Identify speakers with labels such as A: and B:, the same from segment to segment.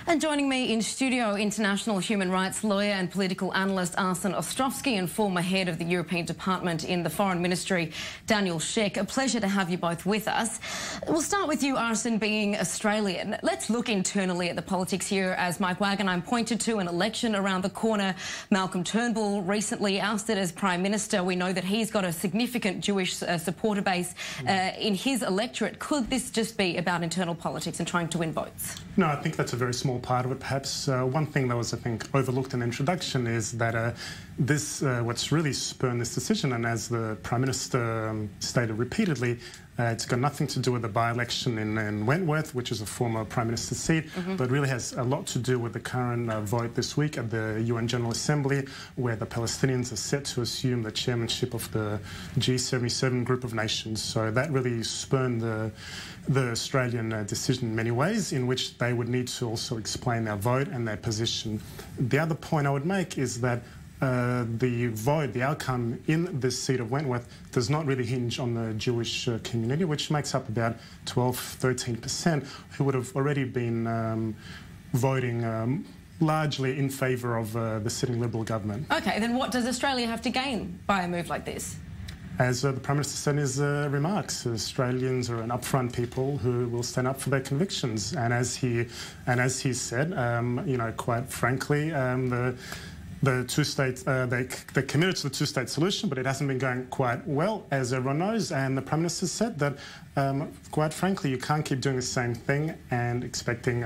A: And joining me in studio, international human rights lawyer and political analyst Arsen Ostrovsky and former head of the European Department in the Foreign Ministry, Daniel Shek. A pleasure to have you both with us. We'll start with you, Arsen, being Australian. Let's look internally at the politics here, as Mike Wagenheim pointed to an election around the corner. Malcolm Turnbull recently ousted as Prime Minister. We know that he's got a significant Jewish supporter base in his electorate. Could this just be about internal politics and trying to win votes?
B: No, I think that's a very small part of it, perhaps. One thing that was, I think, overlooked in the introduction is that what's really spurred this decision, and as the Prime Minister stated repeatedly, it's got nothing to do with the by-election in Wentworth, which is a former Prime Minister's seat, but really has a lot to do with the current vote this week at the UN General Assembly, where the Palestinians are set to assume the chairmanship of the G77 group of nations. So that really spurned the Australian decision in many ways, in which they would need to also explain their vote and their position. The other point I would make is that the outcome in this seat of Wentworth does not really hinge on the Jewish community, which makes up about 12–13%, who would have already been voting largely in favour of the sitting Liberal government.
A: OK, then what does Australia have to gain by a move like this?
B: As the Prime Minister said in his remarks, Australians are an upfront people who will stand up for their convictions. And as he said, you know, quite frankly, the two states, they're committed to the two-state solution, but it hasn't been going quite well, as everyone knows. And the Prime Minister said that, quite frankly, you can't keep doing the same thing and expecting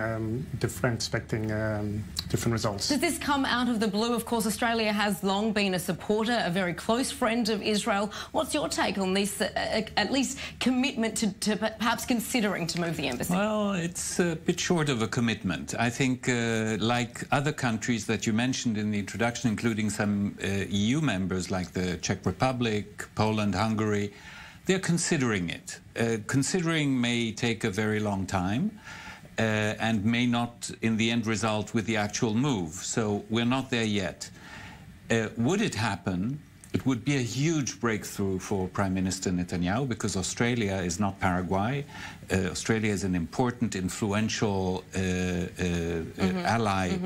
B: different results.
A: Does this come out of the blue? Of course, Australia has long been a supporter, a very close friend of Israel. What's your take on this, at least commitment to perhaps considering to move the embassy?
C: Well, it's a bit short of a commitment. I think, like other countries that you mentioned in the introduction, including some EU members like the Czech Republic, Poland, Hungary, they're considering it. Considering may take a very long time and may not in the end result with the actual move. So we're not there yet. Would it happen? It would be a huge breakthrough for Prime Minister Netanyahu, because Australia is not Paraguay. Australia is an important, influential ally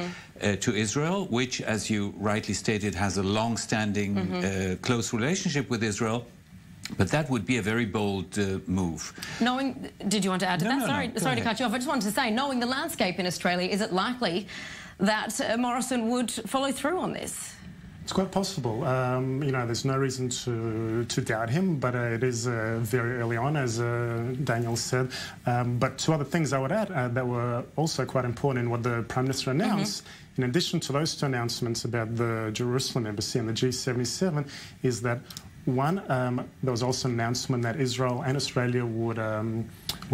C: to Israel, which, as you rightly stated, has a long-standing, close relationship with Israel. But that would be a very bold move.
A: Did you want to add to that? Sorry to cut you off. I just wanted to say, knowing the landscape in Australia, is it likely that Morrison would follow through on this?
B: It's quite possible. You know, there's no reason to doubt him, but it is very early on, as Daniel said. But two other things I would add that were also quite important in what the Prime Minister announced, in addition to those two announcements about the Jerusalem embassy and the G77, is that one, there was also an announcement that Israel and Australia would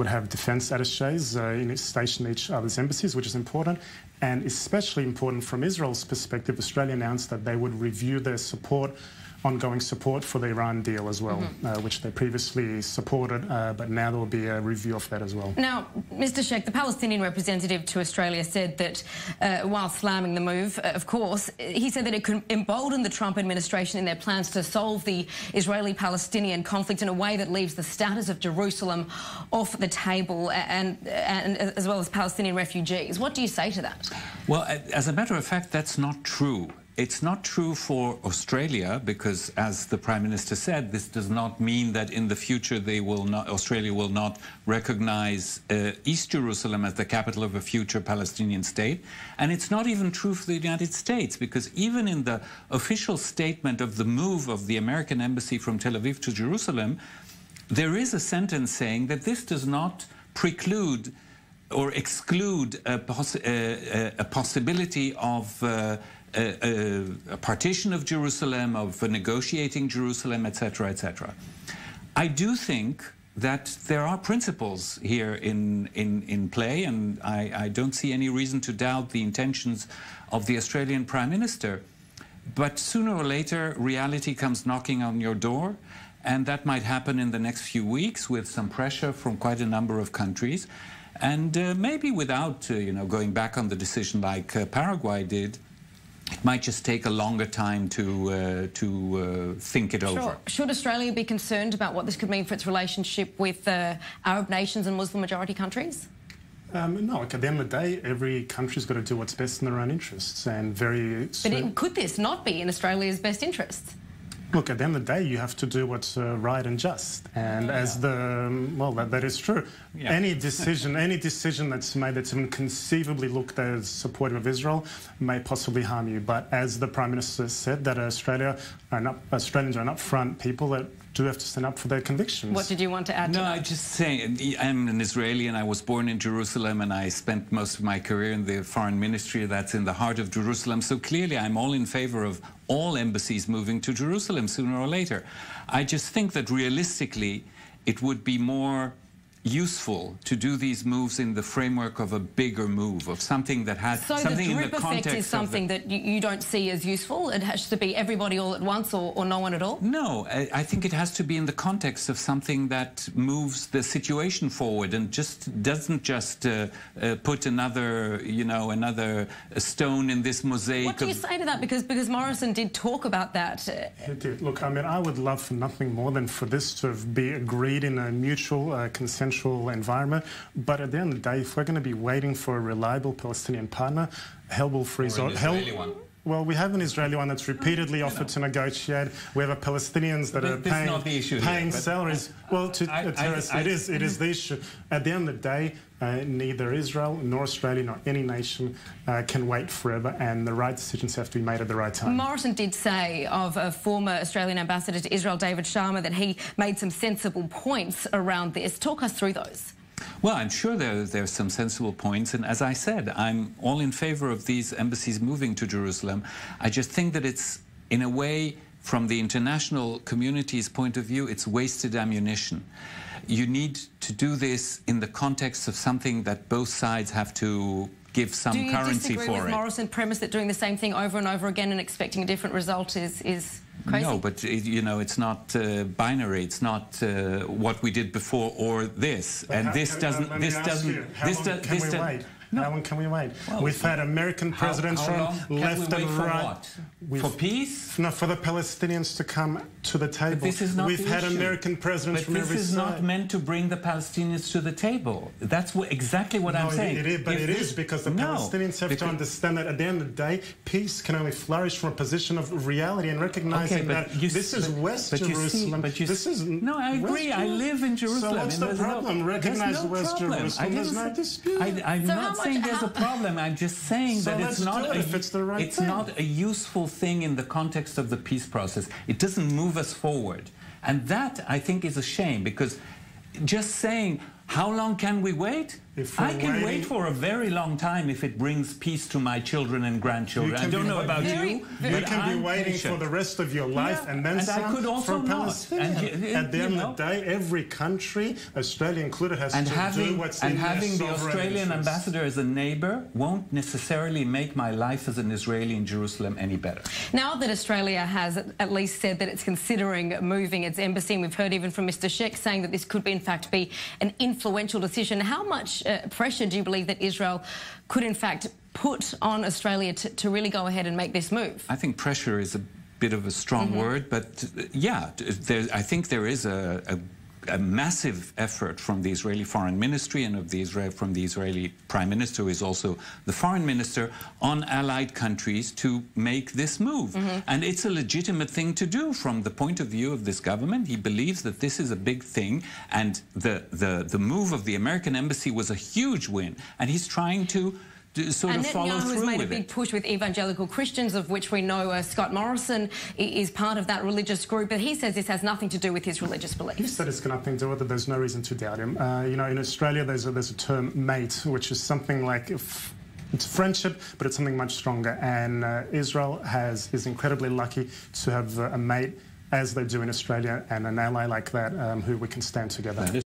B: have defence attachés stationed in each other's embassies, which is important. And especially important from Israel's perspective, Australia announced that they would review their ongoing support for the Iran deal as well, which they previously supported, but now there will be a review of that as well.
A: Now, Mr. Shek, the Palestinian representative to Australia said that, while slamming the move, of course, he said that it could embolden the Trump administration in their plans to solve the Israeli-Palestinian conflict in a way that leaves the status of Jerusalem off the table, and as well as Palestinian refugees. What do you say to that?
C: Well, as a matter of fact, that's not true. It's not true for Australia, because, as the Prime Minister said, this does not mean that in the future Australia will not recognise East Jerusalem as the capital of a future Palestinian state. And it's not even true for the United States, because even in the official statement of the move of the American embassy from Tel Aviv to Jerusalem, there is a sentence saying that this does not preclude or exclude a possibility of a partition of Jerusalem, of negotiating Jerusalem, etc., etc. I do think that there are principles here in play, and I don't see any reason to doubt the intentions of the Australian Prime Minister. But sooner or later, reality comes knocking on your door, and that might happen in the next few weeks with some pressure from quite a number of countries, and maybe without you know, going back on the decision like Paraguay did. It might just take a longer time to think it over.
A: Should Australia be concerned about what this could mean for its relationship with Arab nations and Muslim majority countries?
B: No, at the end of the day, every country's got to do what's best in their own interests, and
A: But could this not be in Australia's best interests?
B: Look, at the end of the day, you have to do what's right and just, and that is true. Yeah. Any decision that's made that's even conceivably looked as supportive of Israel may possibly harm you. But as the Prime Minister said, that Australians are an upfront people that do have to stand up for their convictions.
A: What did you want to add to that?
C: No, I just say I'm an Israeli and I was born in Jerusalem and I spent most of my career in the Foreign Ministry that's in the heart of Jerusalem. So clearly I'm all in favor of all embassies moving to Jerusalem sooner or later. I just think that realistically it would be more useful to do these moves in the framework of a bigger move, of something that has something in the context of... So the drip effect is something that
A: you don't see as useful? It has to be everybody all at once or no one at all?
C: No, I think it has to be in the context of something that moves the situation forward and doesn't just put another stone in this mosaic.
A: What do you say to that? Because Morrison did talk about that.
B: He did. Look, I mean, I would love for nothing more than for this to be agreed in a mutual consensual environment, but at the end of the day, if we're going to be waiting for a reliable Palestinian partner, hell will freeze on. Well, we have an Israeli one that's repeatedly offered to negotiate. We have Palestinians that are paying salaries. Well, it is the issue. At the end of the day, neither Israel nor Australia nor any nation can wait forever, and the right decisions have to be made at the right time.
A: Morrison did say of a former Australian ambassador to Israel, David Sharma, that he made some sensible points around this. Talk us through those.
C: Well, I'm sure there's some sensible points, and as I said, I'm all in favor of these embassies moving to Jerusalem. I just think that it's, in a way, from the international community's point of view, it's wasted ammunition. You need to do this in the context of something that both sides have to give some currency for it.
A: Do you disagree with Morrison's premise that doing the same thing over and over again and expecting a different result is crazy?
C: No, but it's not binary. It's not what we did before or this.
B: But how long can we wait? Well, we've had American presidents from left and right.
C: For peace?
B: No, for the Palestinians to come to the table.
C: But this is not
B: We've had American presidents from every side.
C: But this is not meant to bring the Palestinians to the table. That's exactly what I'm saying.
B: It is because the Palestinians have to understand that at the end of the day, peace can only flourish from a position of reality and recognizing that this is West Jerusalem.
C: No, I agree. I live in Jerusalem.
B: So what's the problem? Recognize West Jerusalem. There's no dispute.
C: I'm not saying there's a problem. I'm just saying that it's not a useful thing in the context of the peace process. It doesn't move us forward. And that, I think, is a shame, because just saying, how long can we wait? I can wait for a very long time if it brings peace to my children and grandchildren. I don't know about you.
B: You can be waiting for the rest of your life and then some
C: I could also
B: for Palestinian. At the end of the day, every country, Australia included, has to do what's in their sovereign
C: having the Australian
B: interest.
C: ambassador as a neighbour won't necessarily make my life as an Israeli in Jerusalem any better.
A: Now that Australia has at least said that it's considering moving its embassy, and we've heard even from Mr. Shek saying that this could, in fact, be an influential decision, how much pressure do you believe that Israel could in fact put on Australia to really go ahead and make this move?
C: I think pressure is a bit of a strong word, but yeah, I think there is a massive effort from the Israeli Foreign Ministry and from the Israeli Prime Minister, who is also the Foreign Minister, on allied countries to make this move. And it's a legitimate thing to do from the point of view of this government. He believes that this is a big thing, and the move of the American embassy was a huge win, and he's trying to sort of follow through with it.
A: Netanyahu has made a big push with evangelical Christians, of which we know Scott Morrison is part of that religious group, but he says this has nothing to do with his religious beliefs.
B: He said it's got nothing to do with it. There's no reason to doubt him. You know, in Australia, there's a term mate, which is something like... It's friendship, but it's something much stronger. And Israel is incredibly lucky to have a mate, as they do in Australia, and an ally like that who we can stand together.